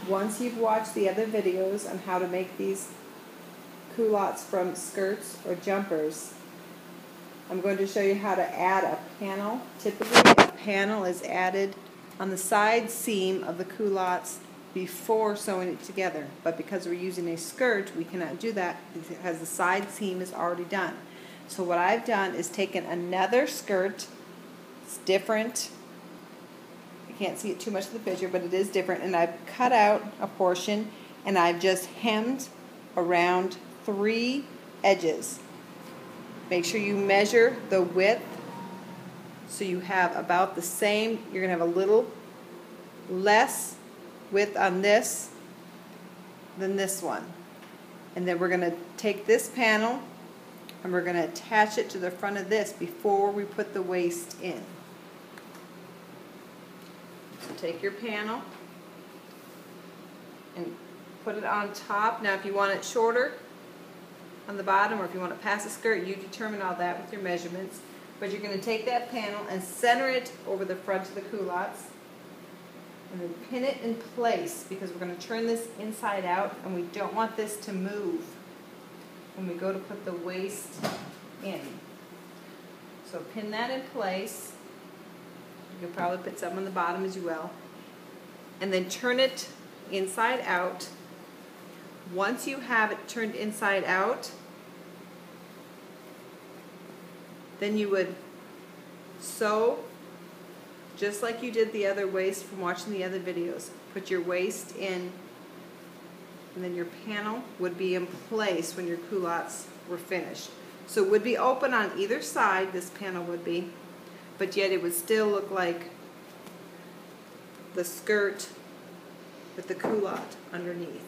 once you've watched the other videos on how to make these culottes from skirts or jumpers, I'm going to show you how to add a panel. Typically, a panel is added on the side seam of the culottes before sewing it together. But because we're using a skirt, we cannot do that because the side seam is already done. So what I've done is taken another skirt. It's different. You can't see it too much in the picture, but it is different. And I've cut out a portion and I've just hemmed around 3 edges. Make sure you measure the width so you have about the same. You're going to have a little less width on this than this one. And then we're going to take this panel and we're going to attach it to the front of this before we put the waist in. So take your panel and put it on top. Now if you want it shorter on the bottom or if you want it past the skirt, you determine all that with your measurements. But you're going to take that panel and center it over the front of the culottes and then pin it in place because we're going to turn this inside out and we don't want this to move when we go to put the waist in. So pin that in place. You can probably put some on the bottom as well. And then turn it inside out. Once you have it turned inside out, then you would sew just like you did the other waist from watching the other videos. Put your waist in, and then your panel would be in place when your culottes were finished. So it would be open on either side, this panel would be, but yet it would still look like the skirt with the culotte underneath.